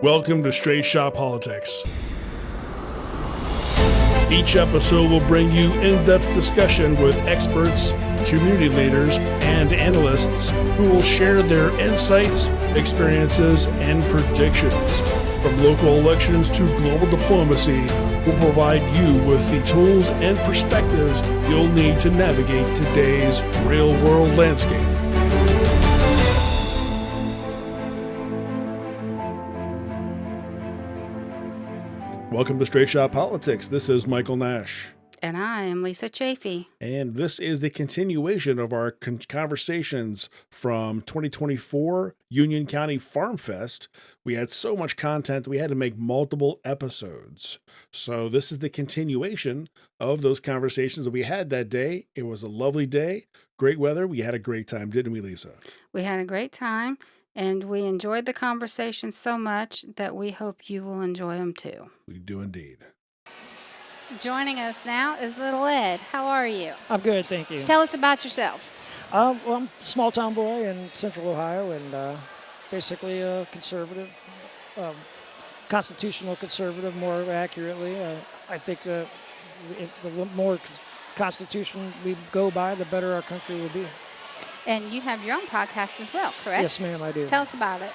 Welcome to Straight Shot Politics. Each episode will bring you in-depth discussion with experts, community leaders, and analysts who will share their insights, experiences, and predictions. From local elections to global diplomacy, we'll provide you with the tools and perspectives you'll need to navigate today's real-world landscape. Welcome to Straight Shot Politics. This is Michael Nash. And I am Lisa Chafee. And this is the continuation of our conversations from 2024 Union County Farm Fest. We had so much content, we had to make multiple episodes. So this is the continuation of those conversations that we had that day. It was a lovely day, great weather. We had a great time, didn't we, Lisa? We had a great time, and we enjoyed the conversation so much that we hope you will enjoy them too. We do indeed. Joining us now is Lil Ed. How are you? I'm good, thank you. Tell us about yourself. Well, I'm a small-town boy in central Ohio and basically a conservative, constitutional conservative, more accurately. I think the more Constitution we go by, the better our country will be. And you have your own podcast as well, correct? Yes, ma'am, I do. Tell us about it.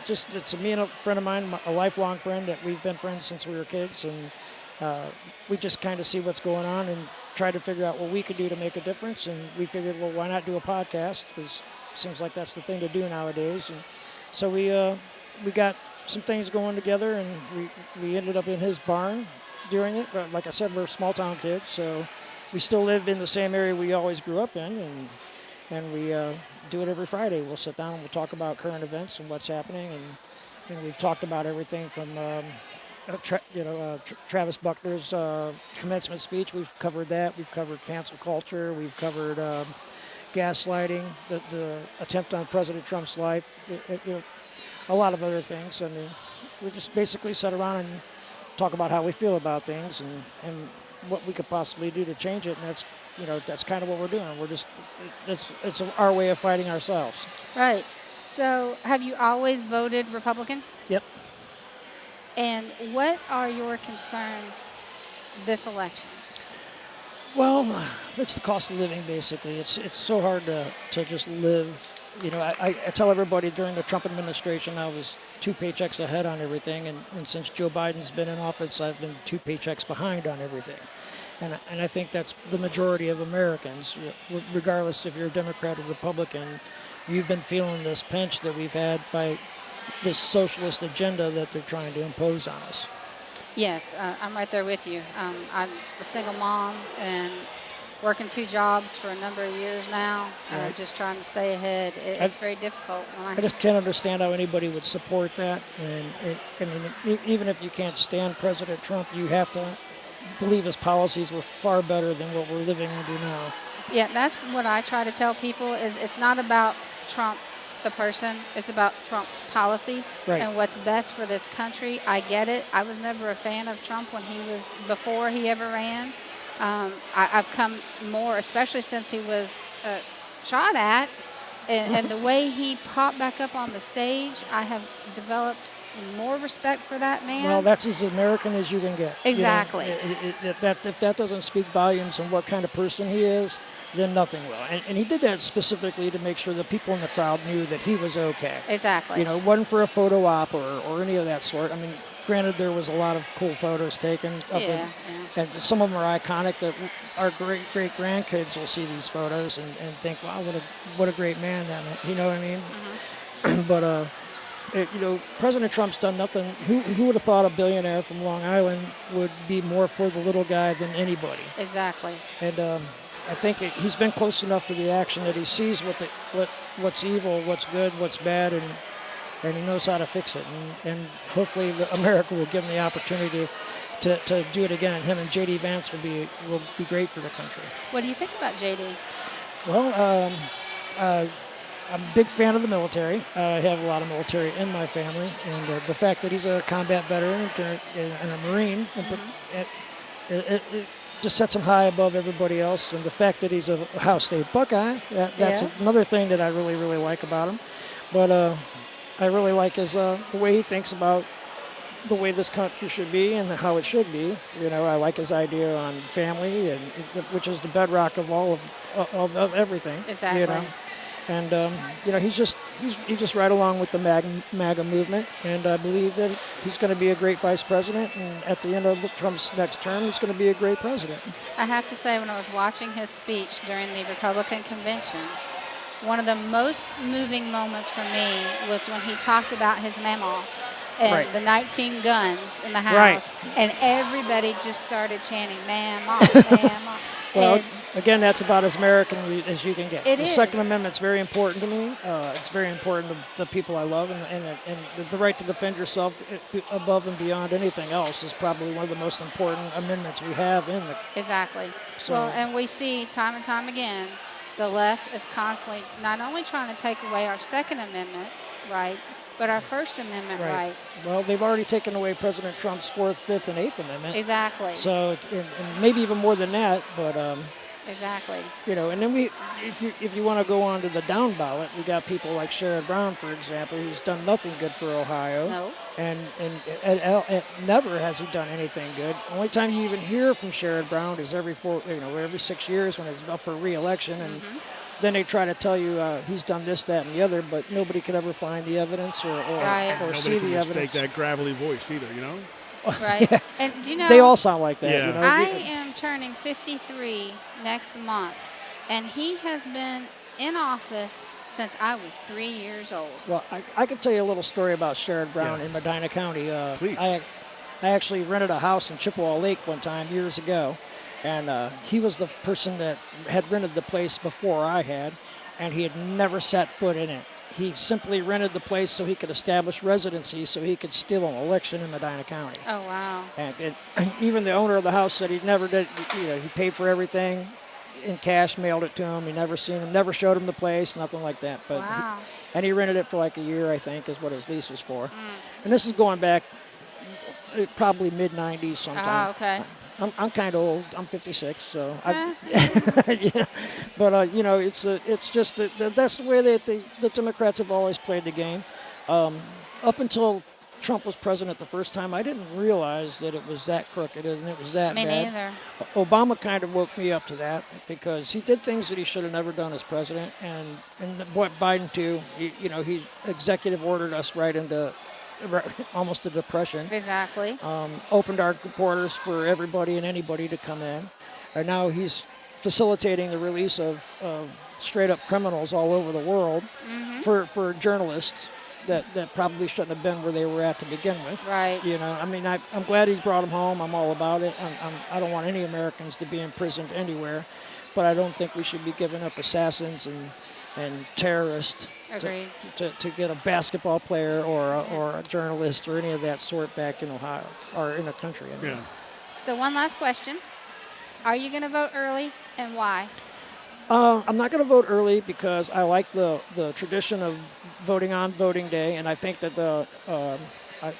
It's me and a friend of mine, a lifelong friend that we've been friends since we were kids, and we just kind of see what's going on and try to figure out what we could do to make a difference. And we figured, well, why not do a podcast? Because it seems like that's the thing to do nowadays. And so we got some things going together, and we ended up in his barn doing it. But like I said, we're small town kids, so we still live in the same area we always grew up in, and we do it every Friday. We'll sit down and we'll talk about current events and what's happening, and we've talked about everything from Travis Buckner's commencement speech. We've covered that. We've covered cancel culture. We've covered gaslighting, the attempt on President Trump's life, a lot of other things. I mean, we just basically sit around and talk about how we feel about things and what we could possibly do to change it, and that's kind of what we're doing. We're just it's our way of fighting ourselves. Right. So, have you always voted Republican? Yep. And what are your concerns this election? Well, it's the cost of living, basically. It's so hard to just live. I tell everybody during the Trump administration I was 2 paychecks ahead on everything, and since Joe Biden's been in office, I've been 2 paychecks behind on everything. And I think that's the majority of Americans, regardless if you're a Democrat or Republican. You've been feeling this pinch that we've had by this socialist agenda that they're trying to impose on us. Yes, I'm right there with you. I'm a single mom and working 2 jobs for a number of years now, right. Just trying to stay ahead. It's very difficult. I just can't understand how anybody would support that. And even if you can't stand President Trump, you have to believe his policies were far better than what we're living under now. Yeah, that's what I try to tell people is it's not about Trump the person, it's about Trump's policies, right, and what's best for this country. I get it. I was never a fan of Trump before he ever ran. I've come more, especially since he was shot at, and the way he popped back up on the stage, I have developed more respect for that man. Well, that's as American as you can get. Exactly. If that doesn't speak volumes on what kind of person he is, then nothing will. And he did that specifically to make sure the people in the crowd knew that he was okay. Exactly. It wasn't for a photo op or any of that sort. I mean, granted, there was a lot of cool photos taken of him, and some of them are iconic that our great-grandkids will see these photos and think, wow, what a great man. You know what I mean? Mm-hmm. But, President Trump's done nothing. Who would have thought a billionaire from Long Island would be more for the little guy than anybody? Exactly. And I think he's been close enough to the action that he sees what's evil, what's good, what's bad, and he knows how to fix it. And hopefully America will give him the opportunity to do it again. Him and J.D. Vance will be great for the country. What do you think about J.D.? Well, I'm a big fan of the military. I have a lot of military in my family, and the fact that he's a combat veteran and a Marine, it just sets him high above everybody else. And the fact that he's a Ohio State Buckeye, that's another thing that I really, really like about him. But I really like his the way he thinks about the way this country should be and how it should be. You know, I like his idea on family, and which is the bedrock of all of everything. Exactly. You know, and you know, he's just right along with the MAGA movement, and I believe that he's going to be a great vice president, and at the end of Trump's next term, he's going to be a great president. I have to say, when I was watching his speech during the Republican convention, one of the most moving moments for me was when he talked about his mama and Right. the 19 guns in the Right. house, and everybody just started chanting, "Mama, Mama." Well, And again, that's about as American as you can get. It The is. Second Amendment's very important to me. It's very important to the people I love, and the right to defend yourself above and beyond anything else is probably one of the most important amendments we have in the. Exactly. So- Well, and we see time and time again, the left is constantly not only trying to take away our Second Amendment right, but our First Amendment right. Well, they've already taken away President Trump's Fourth, Fifth, and Eighth Amendment. Exactly. So, and maybe even more than that, but. Exactly. You know, and then if you want to go on to the down ballot, we got people like Sherrod Brown, for example, who's done nothing good for Ohio. No. And never has he done anything good. Only time you even hear from Sherrod Brown is every 6 years when it's up for re-election, and then they try to tell you he's done this, that, and the other, but nobody could ever find the evidence or Right. Nobody see can the mistake evidence. that gravelly voice either, you know? Right. And do you know, They all sound like that. Yeah. You know? I am turning 53 next month, and he has been in office since I was 3 years old. Well, I could tell you a little story about Sherrod Brown Yeah. in Medina County. Please. I actually rented a house in Chippewa Lake one time years ago, and he was the person that had rented the place before I had, and he had never set foot in it. He simply rented the place so he could establish residency so he could steal an election in Medina County. Oh, wow. And even the owner of the house said he never did, you know, he paid for everything in cash, mailed it to him. He never seen him, never showed him the place, nothing like that. But Wow. and he rented it for like a year, I think, is what his lease was for. And this is going back probably mid-90s sometime. Oh, okay. I'm kind of old. I'm 56, so Eh. yeah. But you know, it's just that's the way that the Democrats have always played the game. Up until Trump was president the first time, I didn't realize that it was that crooked and it was that Me bad. neither. Obama kind of woke me up to that because he did things that he should have never done as president, and what Biden too. He executive ordered us right into almost a depression. Exactly. Opened our borders for everybody and anybody to come in, and now he's facilitating the release of straight-up criminals all over the world for journalists that probably shouldn't have been where they were at to begin with. Right. You know, I mean, I'm glad he's brought them home. I'm all about it. I don't want any Americans to be imprisoned anywhere, but I don't think we should be giving up assassins and terrorists Agreed. to get a basketball player or a journalist or any of that sort back in Ohio or in the country. I mean. Yeah. So one last question. Are you going to vote early, and why? I'm not going to vote early because I like the tradition of voting on voting day, and I think that I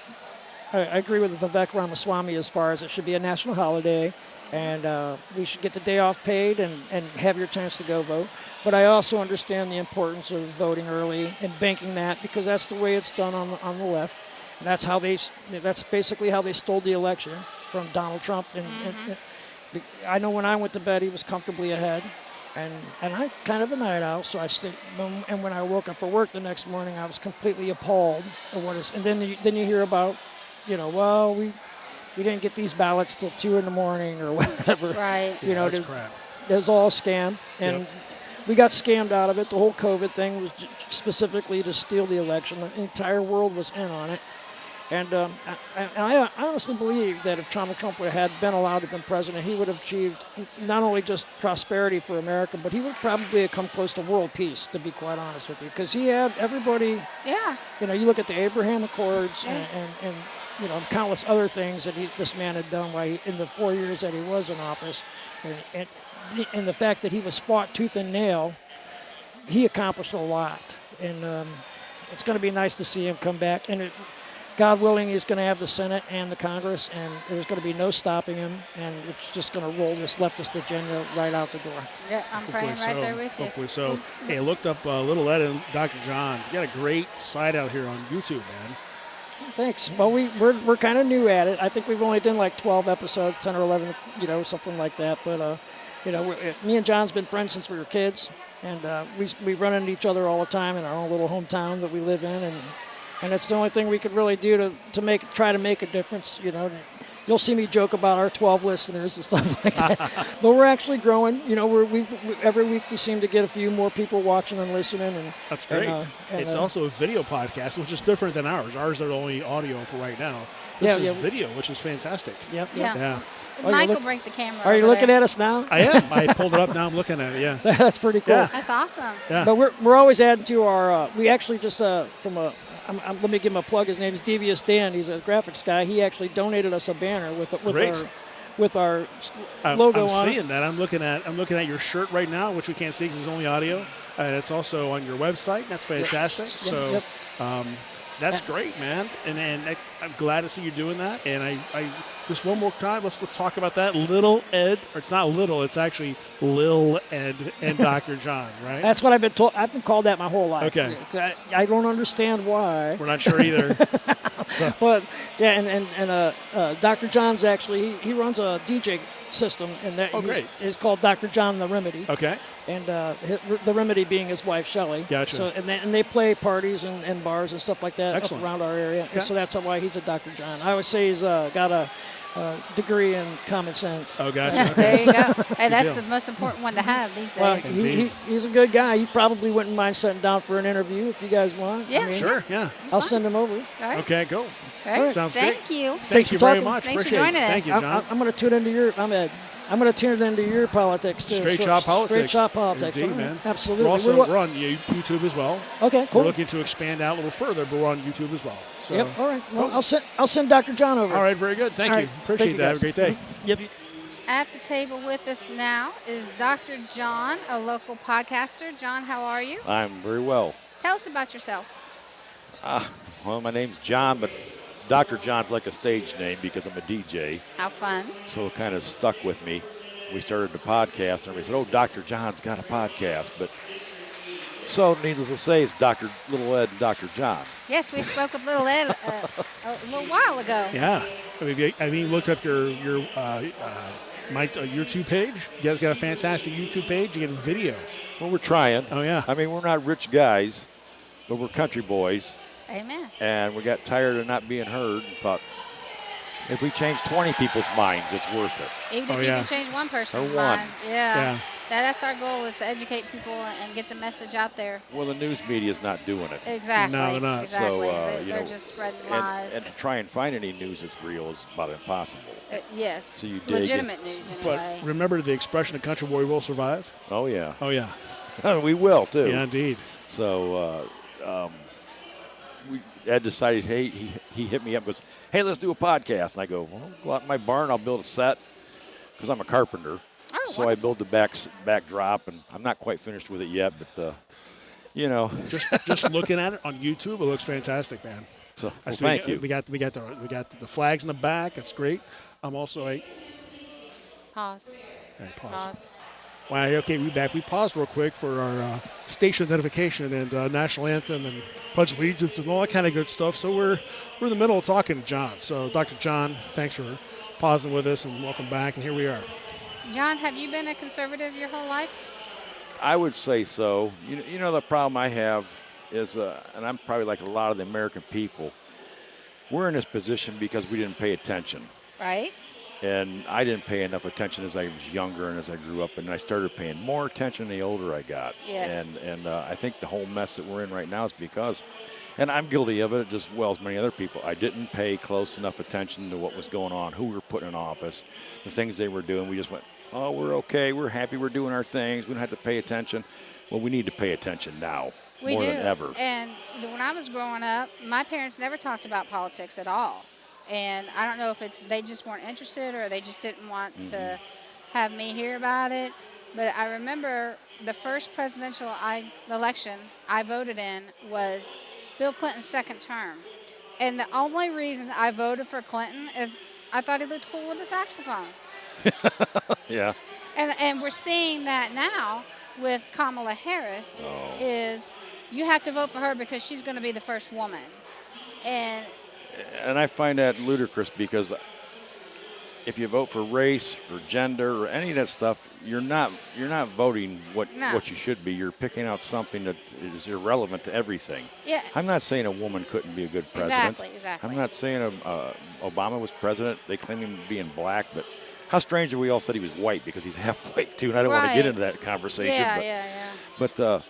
agree with Vivek Ramaswamy as far as it should be a national holiday, and we should get the day off paid and have your chance to go vote. But I also understand the importance of voting early and banking that because that's the way it's done on the left. And that's basically how they stole the election from Donald Trump. And I know when I went to bed, he was comfortably ahead. And I'm kind of a night owl, so I stayed. And when I woke up for work the next morning, I was completely appalled at what is. And then you hear about, well, we didn't get these ballots till 2 a.m. or whatever. Right. That's crap. It was all a scam, and we got scammed out of it. The whole COVID thing was specifically to steal the election. The entire world was in on it. And I honestly believe that if Donald Trump had been allowed to be president, he would have achieved not only just prosperity for America, but he would probably have come close to world peace, to be quite honest with you. Because he had everybody, Yeah. you look at the Abraham Accords and countless other things that this man had done in the 4 years that he was in office. And the fact that he was fought tooth and nail, he accomplished a lot. And it's going to be nice to see him come back. And God willing, he's going to have the Senate and the Congress, and there's going to be no stopping him, and it's just going to roll this leftist agenda right out the door. Yeah, I'm praying Hopefully right there with you. Hopefully so. Hey, I looked up Lil Ed and Dr. John. You got a great site out here on YouTube, man. Thanks. Well, we're kind of new at it. I think we've only done like 12 episodes, 10 or 11, something like that. But me and John's been friends since we were kids, and we run into each other all the time in our own little hometown that we live in, and it's the only thing we could really do to try to make a difference. You'll see me joke about our 12 listeners and stuff like that, but we're actually growing. We every week we seem to get a few more people watching and listening. And that's great. It's also a video podcast, which is different than ours. Ours are only audio for right now. This is video, which is fantastic. Yep. Yeah. Mike will bring the camera. Are you looking at us now? I am. I pulled it up now. I'm looking at it. Yeah. That's pretty cool. Yeah. That's awesome. Yeah. But we're always adding to our. We actually just let me give him a plug. His name is Devious Dan. He's a graphics guy. He actually donated us a banner with our logo I'm on it. seeing that. I'm looking at your shirt right now, which we can't see because it's only audio. It's also on your website. That's fantastic. Yep. So that's great, man. And I'm glad to see you doing that. And I just one more time, let's talk about that. Lil Ed, or it's not little, it's actually Lil Ed and Dr. John, right? That's what I've been told. I've been called that my whole life. Okay. I don't understand why. We're not sure either. But yeah, and Dr. John's actually he runs a DJ system, and that is called Dr. John the Remedy. Okay. And the Remedy being his wife Shelley. Gotcha. So and they play parties and bars and stuff like that Excellent. up around our area. Okay. And so that's why he's a Dr. John. I would say he's got a degree in common sense. Oh, gotcha. There you go. Hey, that's deal. the most important one to have these days. Well, he's a good guy. He probably wouldn't mind sitting down for an interview if you guys want. Yeah. Sure, yeah. I'll send him over. All right. Okay, go. Right. Sounds Thank great. you. Thank you for very talking. much. Thanks for Appreciate joining it. us. Thank you, John. I'm going to tune into your. I'm going to tune into your politics too. Straight shot politics. Straight shot politics. Indeed, man. Absolutely. We're on YouTube as well. Okay, cool. We're looking to expand out a little further, but we're on YouTube as well. So. Yep. All right. Well, I'll send Dr. John over. All right. Very good. Thank All you. right. Appreciate Thank you, that. Have a guys. great day. Yep. At the table with us now is Dr. John, a local podcaster. John, how are you? I'm very well. Tell us about yourself. Well, my name's John, but Dr. John's like a stage name because I'm a DJ. How fun. So it kind of stuck with me. We started the podcast, and we said, oh, Dr. John's got a podcast. But so, needless to say, it's Dr. Lil Ed and Dr. John. Yes, we spoke with Lil Ed a little while ago. Yeah. I mean, looked up your YouTube page. You guys got a fantastic YouTube page. You get a video. Well, we're trying. Oh, yeah. I mean, we're not rich guys, but we're country boys. Amen. And we got tired of not being heard and thought, if we change 20 people's minds, it's worth it. Even if you can change one person's Or one. mind. Yeah. That's our goal, is to educate people and get the message out there. Well, the news media's not doing it. Exactly. No, they're not. Exactly. So, they're just spreading lies. And to try and find any news that's real is about impossible. Yes. So you dig legitimate news, anyway. But remember the expression, a country boy will survive? Oh, yeah. Oh, yeah. We will, too. Yeah, indeed. So Ed decided, hey, he hit me up and goes, hey, let's do a podcast. And I go, well, I'll go out in my barn, I'll build a set because I'm a carpenter. Oh, so I build the backdrop, and I'm not quite finished with it yet, but, Just looking at it on YouTube, it looks fantastic, man. So Thank you. We got the flags in the back. That's great. I'm also Pause. pause. Wow. Okay, we back. We paused real quick for our station identification and national anthem and Pledge of Allegiance and all that kind of good stuff. So we're in the middle of talking to John. So Dr. John, thanks for pausing with us and welcome back. And here we are. John, have you been a conservative your whole life? I would say so. You know the problem I have is, and I'm probably like a lot of the American people, we're in this position because we didn't pay attention. Right. And I didn't pay enough attention as I was younger and as I grew up, and I started paying more attention the older I got. Yes. And I think the whole mess that we're in right now is because, and I'm guilty of it just as well as many other people, I didn't pay close enough attention to what was going on, who we were putting in office, the things they were doing. We just went, oh, we're okay, we're happy, we're doing our things, we don't have to pay attention. Well, we need to pay attention now, more than ever. And when I was growing up, my parents never talked about politics at all. And I don't know if they just weren't interested or they just didn't want to have me hear about it. But I remember the first presidential election I voted in was Bill Clinton's second term. And the only reason I voted for Clinton is I thought he looked cool with a saxophone. Yeah. And we're seeing that now with Kamala Harris is you have to vote for her because she's going to be the first woman. And I find that ludicrous because if you vote for race or gender or any of that stuff, you're not voting what you should be. You're picking out something that is irrelevant to everything. Yeah. I'm not saying a woman couldn't be a good president. Exactly. I'm not saying Obama was president. They claim him being black, but how strange that we all said he was white because he's half white too. And I don't want to get into that conversation. Yeah. But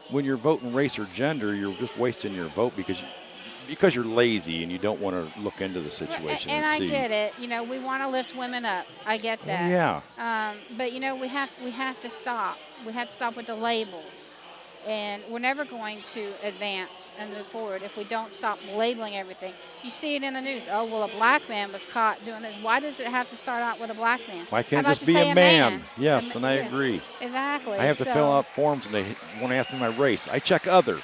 when you're voting race or gender, you're just wasting your vote because you're lazy and you don't want to look into the situation And and see. I get it. You know, we want to lift women up. I get that. Yeah. But you know, we have to stop. We have to stop with the labels, and we're never going to advance and move forward if we don't stop labeling everything. You see it in the news. Oh well, a black man was caught doing this. Why does it have to start out with a black man? Why can't How it about just you be say a man? Yes, and I yeah. agree. Exactly. I have to fill out forms and they want to ask me my race. I check other.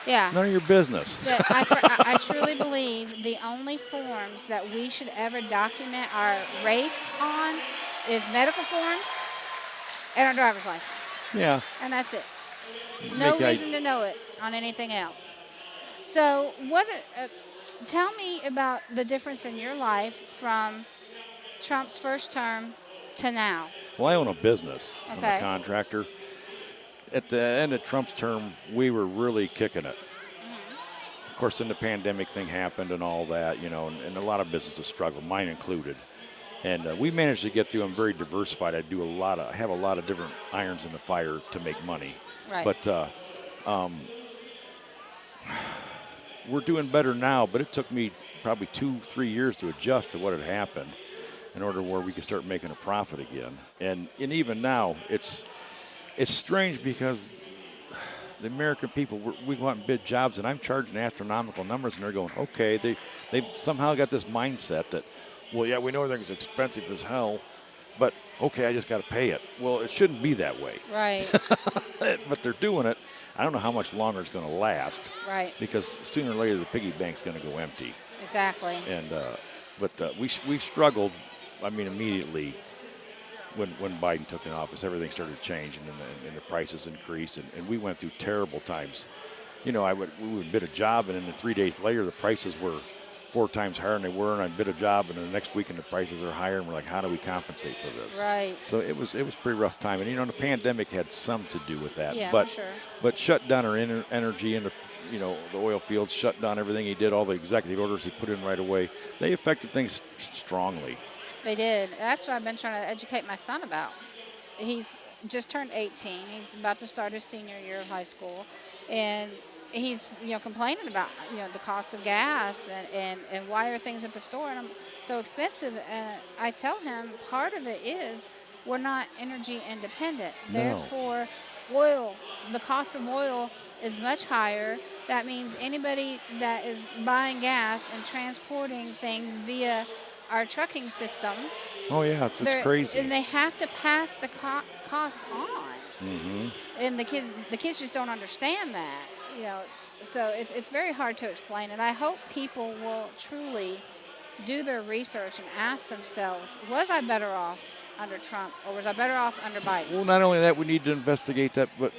Yeah. None of your business. But I truly believe the only forms that we should ever document our race on is medical forms and our driver's license. Yeah. And that's it. No reason to know it on anything else. So tell me about the difference in your life from Trump's first term to now. Well, I own a business. Okay. I'm a contractor. At the end of Trump's term, we were really kicking it. Of course, then the pandemic thing happened and all that, you know, and a lot of businesses struggled, mine included. And we managed to get through. I'm very diversified. I have a lot of different irons in the fire to make money. Right. But we're doing better now, but it took me probably 2-3 years to adjust to what had happened in order where we could start making a profit again. And even now, it's strange because the American people, we go out and bid jobs, and I'm charging astronomical numbers, and they're going, okay, they've somehow got this mindset that, well, yeah, we know everything's expensive as hell, but okay, I just got to pay it. Well, it shouldn't be that way. Right. But they're doing it. I don't know how much longer it's going to last. Right. Because sooner or later the piggy bank's going to go empty. Exactly. And but we've struggled. I mean, immediately when Biden took in office, everything started changing and the prices increased, and we went through terrible times. You know, we would bid a job, and then 3 days later the prices were 4 times higher than they were, and I'd bid a job, and the next week and the prices are higher, and we're like, how do we compensate for this? Right. So it was pretty rough time, and you know, the pandemic had some to do with that. Yeah, but, for sure. But shut down our energy and the oil fields, shut down everything he did, all the executive orders he put in right away. They affected things strongly. They did. That's what I've been trying to educate my son about. He's just turned 18. He's about to start his senior year of high school, and he's complaining about the cost of gas and why are things at the store and so expensive. And I tell him part of it is we're not energy independent. No. Therefore, the cost of oil is much higher. That means anybody that is buying gas and transporting things via our trucking system. Oh yeah, it's crazy. And they have to pass the cost on. Mm-hmm. And the kids just don't understand that. So it's very hard to explain. And I hope people will truly do their research and ask themselves, was I better off under Trump or was I better off under Biden? Well, not only that, we need to investigate that, but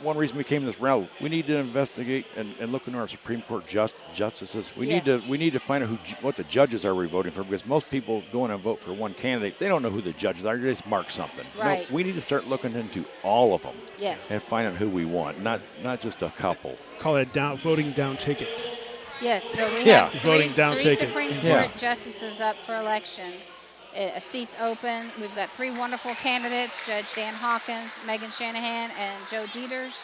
one reason we came this route, we need to investigate and look into our Supreme Court justices. We need to find out what the judges are we voting for, because most people go in and vote for one candidate. They don't know who the judges are. They just mark something. Right. No, we need to start looking into all of them. Yes. And find out who we want, not just a couple. Call it voting down ticket. Yes. So we Yeah. have Voting down three ticket. Supreme Court Yeah. justices up for election. A seat's open. We've got 3 wonderful candidates: Judge Dan Hawkins, Megan Shanahan, and Joe Dieters.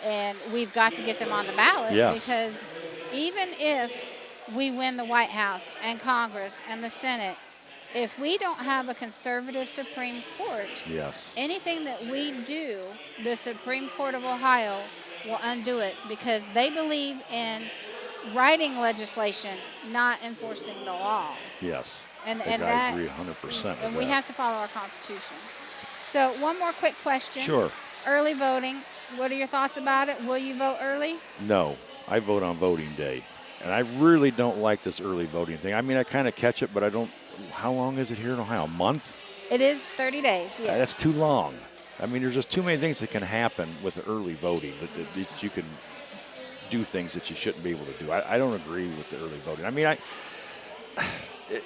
And we've got to get them on the ballot, Yes. because even if we win the White House and Congress and the Senate, if we don't have a conservative Supreme Court, Yes. anything that we do, the Supreme Court of Ohio will undo it, because they believe in writing legislation, not enforcing the law. Yes. And I that agree 100% with and we that. have to follow our Constitution. So one more quick question. Sure. Early voting. What are your thoughts about it? Will you vote early? No, I vote on voting day. And I really don't like this early voting thing. I mean, I kind of catch it, but I don't. How long is it here in Ohio? A month? It is 30 days, yes. That's too long. I mean, there's just too many things that can happen with early voting that you can do things that you shouldn't be able to do. I don't agree with the early voting. I mean,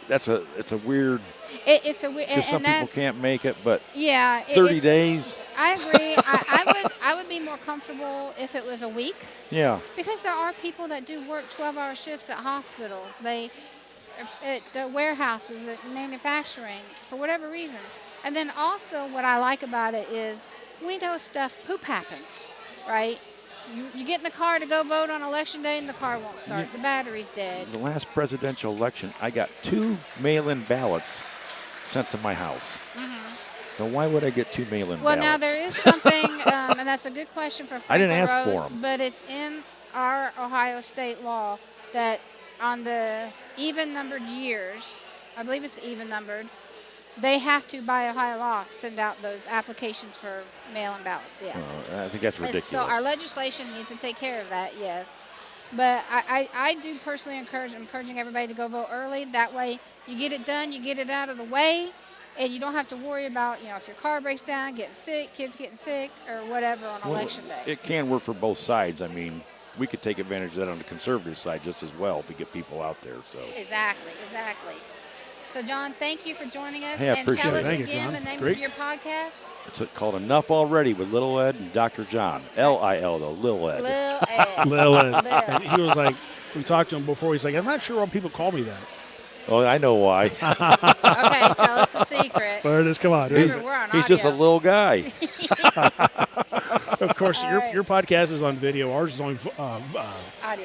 it's a weird. It's a weird. Because some people can't make it, but yeah, 30 days. I agree. I would be more comfortable if it was a week. Yeah. Because there are people that do work 12-hour shifts at hospitals. At the warehouses, at manufacturing, for whatever reason. And then also what I like about it is we know poop happens, right? You get in the car to go vote on election day and the car won't start. The battery's dead. The last presidential election, I got 2 mail-in ballots sent to my house. Now, why would I get 2 mail-in ballots? Well, now there is something, and that's a good question for Franklin I didn't ask Rose, for them. but it's in our Ohio state law that on the even-numbered years, I believe it's the even-numbered, they have to, by Ohio law, send out those applications for mail-in ballots, yeah. I think that's ridiculous. So our legislation needs to take care of that, yes. But I do personally encouraging everybody to go vote early. That way you get it done, you get it out of the way, and you don't have to worry about, if your car breaks down, getting sick, kids getting sick, or whatever on election day. It can work for both sides. I mean, we could take advantage of that on the conservative side just as well to get people out there. So Exactly. So, John, thank you for joining us. Hey, I and appreciate tell it. us Thank you, again John. the name Great. of your podcast. it's called Enough Already with Lil Ed and Dr. John. L-I-L, though, Lil Ed. Lil Ed. Lil Ed. Lil. And he was like, we talked to him before. He's like, I'm not sure why people call me that. Oh, I know why. Okay, tell us the secret. There it is. Come on. Remember, we're on He's just a audio. little guy. Of course, All your right. your podcast is on video. Ours is on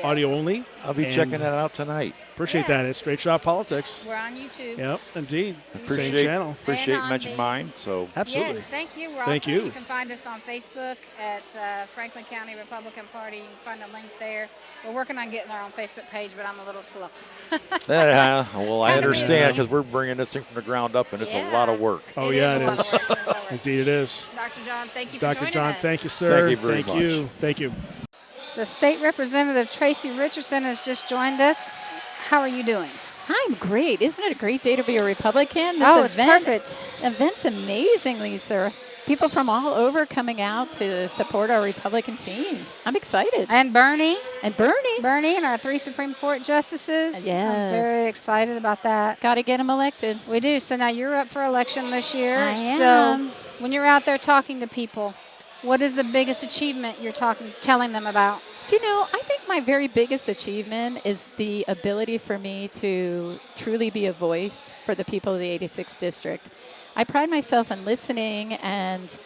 audio only. I'll be And checking that out tonight. Appreciate Yeah. that. It's Straight Shot Politics. We're on YouTube. Yep, indeed. Same Appreciate channel. Appreciate And on mentioning the- mine. So Absolutely. Yes, thank you. Thank you. You can find us on Facebook at Franklin County Republican Party. You can find a link there. We're working on getting our own Facebook page, but I'm a little slow. yeah, well, I Kinda understand busy. because we're bringing this thing from the ground up, and it's a Yeah. lot of work. Oh, It yeah, is it a lot is. of work. It's a lot of work. Indeed, it is. Dr. John, thank you for Dr. joining John, us. thank you, sir. Thank you very much. you. Thank you. The State Representative Tracy Richardson has just joined us. How are you doing? I'm great. Isn't it a great day to be a Republican? It's perfect. Event's amazing, Lisa. People from all over coming out to support our Republican team. I'm excited. And Bernie. And Bernie. Bernie and our 3 Supreme Court justices. I'm Yes. very excited about that. Got to get him elected. We do. So now you're up for election this year. I So am. when you're out there talking to people, what is the biggest achievement you're telling them about? Do you know, I think my very biggest achievement is the ability for me to truly be a voice for the people of the 86th District. I pride myself in listening and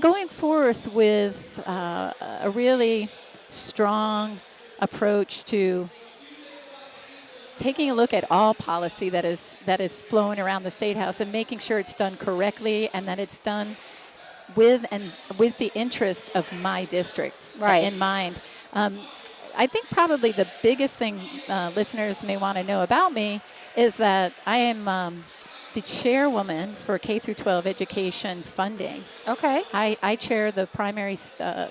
going forth with a really strong approach to taking a look at all policy that is flowing around the State House and making sure it's done correctly and that it's done with the interest of my district in mind. I think probably the biggest thing listeners may want to know about me is that I am the chairwoman for K through 12 education funding. Okay. I chair the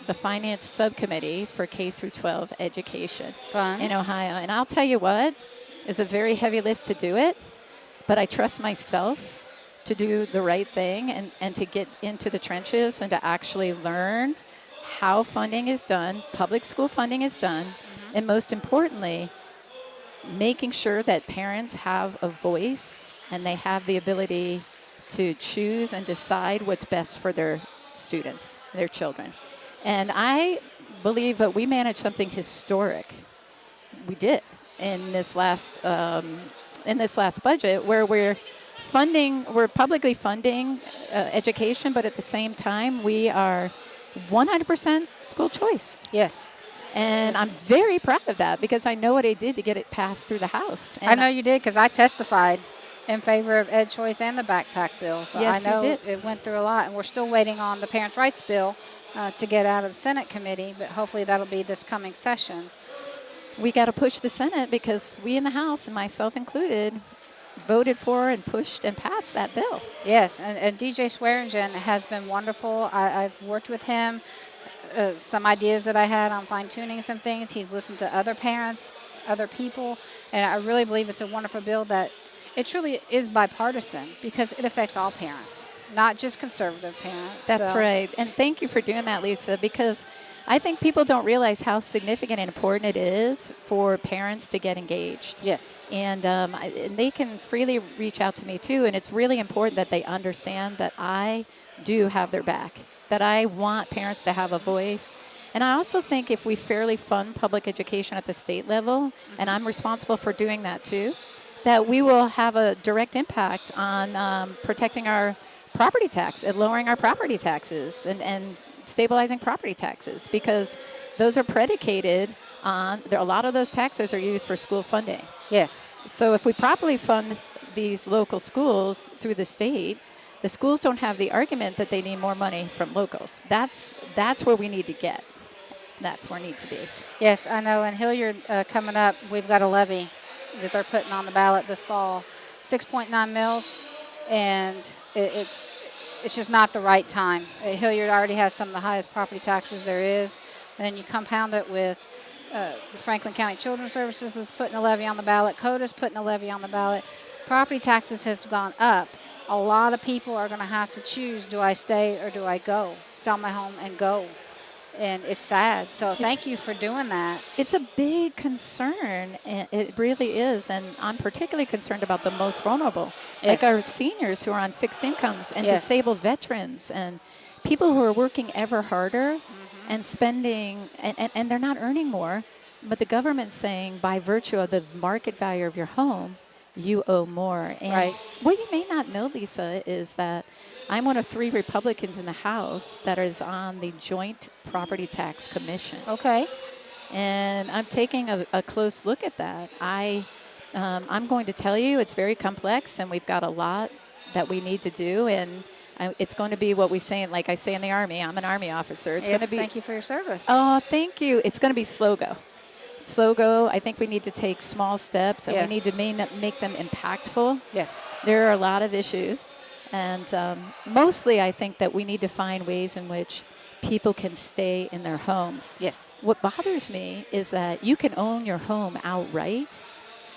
the finance subcommittee for K through 12 education Fun. in Ohio. And I'll tell you what, it's a very heavy lift to do it, but I trust myself to do the right thing and to get into the trenches and to actually learn how funding is done, public school funding is done, and most importantly, making sure that parents have a voice and they have the ability to choose and decide what's best for their students, their children. And I believe that we managed something historic. We did in this last budget, where we're publicly funding education, but at the same time, we are 100% school choice. Yes. And I'm very proud of that because I know what I did to get it passed through the House. And I know you did because I testified in favor of Ed Choice and the backpack bill. So Yes, I know you did. it went through a lot, and we're still waiting on the parents' rights bill to get out of the Senate committee, but hopefully that'll be this coming session. we got to push the Senate because we in the House, and myself included, voted for and pushed and passed that bill. Yes, and DJ Swearingen has been wonderful. I've worked with him. Some ideas that I had on fine-tuning some things. He's listened to other parents, other people. And I really believe it's a wonderful bill that it truly is bipartisan because it affects all parents, not just conservative parents. That's So, right. And thank you for doing that, Lisa, because I think people don't realize how significant and important it is for parents to get engaged. yes. And and they can freely reach out to me too. And it's really important that they understand that I do have their back, that I want parents to have a voice. And I also think if we fairly fund public education at the state level, and I'm responsible for doing that too, that we will have a direct impact on protecting our property tax and lowering our property taxes and stabilizing property taxes, because those are predicated on, a lot of those taxes are used for school funding. Yes. So if we properly fund these local schools through the state, the schools don't have the argument that they need more money from locals. That's where we need to get. That's where it needs to be. Yes, I know. And Hilliard, coming up, we've got a levy that they're putting on the ballot this fall, 6.9 mils, and it's just not the right time. Hilliard already has some of the highest property taxes there is, and then you compound it with the Franklin County Children's Services is putting a levy on the ballot. CODA's putting a levy on the ballot. Property taxes has gone up. A lot of people are going to have to choose, do I stay or do I go? Sell my home and go. And it's sad. So thank you for doing that. It's a big concern. It really is. And I'm particularly concerned about the most vulnerable, Yes. like our seniors who are on fixed incomes and Yes. disabled veterans and people who are working ever harder and spending, and they're not earning more, but the government's saying by virtue of the market value of your home, you owe more. And Right. what you may not know, Lisa, is that I'm one of 3 Republicans in the House that is on the Joint Property Tax Commission. Okay. And I'm taking a close look at that. I'm going to tell you it's very complex, and we've got a lot that we need to do. And it's going to be what we say, like I say in the Army. I'm an Army officer. It's going to be. Thank you for your service. Oh, thank you. It's going to be slow go. Slow go. I think we need to take small steps, and Yes. we need to make them impactful. Yes. There are a lot of issues, and mostly I think that we need to find ways in which people can stay in their homes. Yes. What bothers me is that you can own your home outright,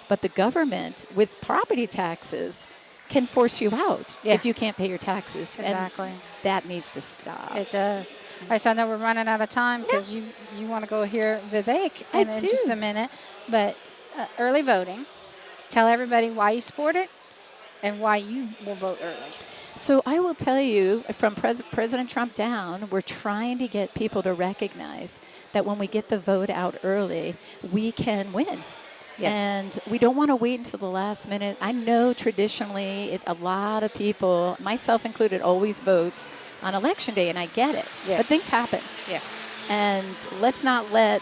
but the government, with property taxes, can force you out Yeah. if you can't pay your taxes. Exactly. And that needs to stop. It does. All right, so I know we're running out of time because you want to go hear Vivek I in just do. a minute. But early voting, tell everybody why you support it and why you will vote early. So I will tell you, from President Trump down, we're trying to get people to recognize that when we get the vote out early, we can win. Yes. And we don't want to wait until the last minute. I know traditionally a lot of people, myself included, always votes on election day, and I get it. Yes. But things happen. Yeah. And let's not let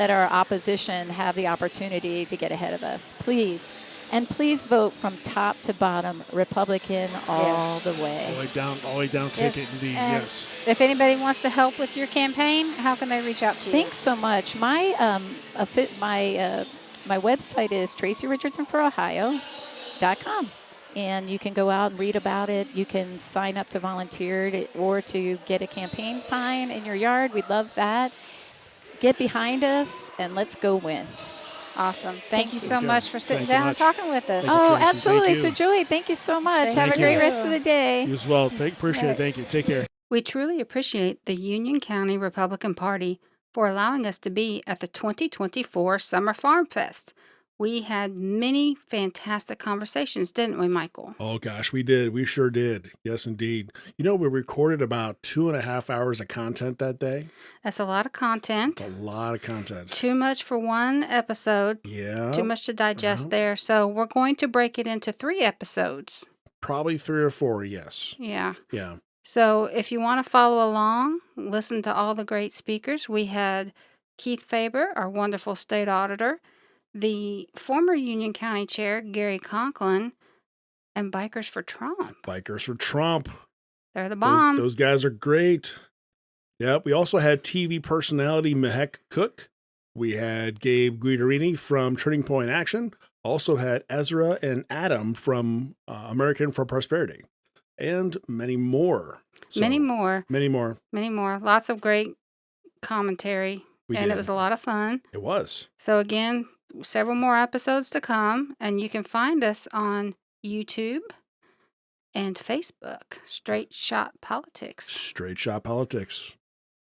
our opposition have the opportunity to get ahead of us, please. And please vote from top to bottom, Republican all the way. All the way down ticket, indeed. And Yes. if anybody wants to help with your campaign, how can they reach out to you? Thanks so much. My my website is TracyRichardsonForOhio.com. And you can go out and read about it. You can sign up to volunteer or to get a campaign sign in your yard. We'd love that. Get behind us and let's go win. Awesome. Thank you so Okay. much for sitting Thank you down and much. talking with us. Thank you, Oh, Tracy. absolutely. Thank you. So, Joey, thank you so much. Thank Have a you. great rest of the day. You as well. Appreciate it. Thank you. Take care. We truly appreciate the Union County Republican Party for allowing us to be at the 2024 Summer Farm Fest. We had many fantastic conversations, didn't we, Michael? Oh, gosh, we did. We sure did. Yes, indeed. You know, we recorded about 2.5 hours of content that day. That's a lot of content. A lot of content. Too much for one episode. Yeah. Too much to digest Uh-huh. there. So we're going to break it into 3 episodes. Probably 3 or 4, yes. Yeah. Yeah. So if you want to follow along, listen to all the great speakers. We had Keith Faber, our wonderful state auditor, the former Union County Chair, Gary Conklin, and Bikers for Trump. Bikers for Trump. They're the bomb. Those guys are great. Yep. We also had TV personality Mehek Cook. We had Gabe Guidarini from Turning Point Action. Also had Ezra and Adam from American for Prosperity. And many more. So, Many more. Many more. Many more. Lots of great commentary We and did. it was a lot of fun. It was. So again, several more episodes to come, and you can find us on YouTube and Facebook, Straight Shot Politics. Straight Shot Politics.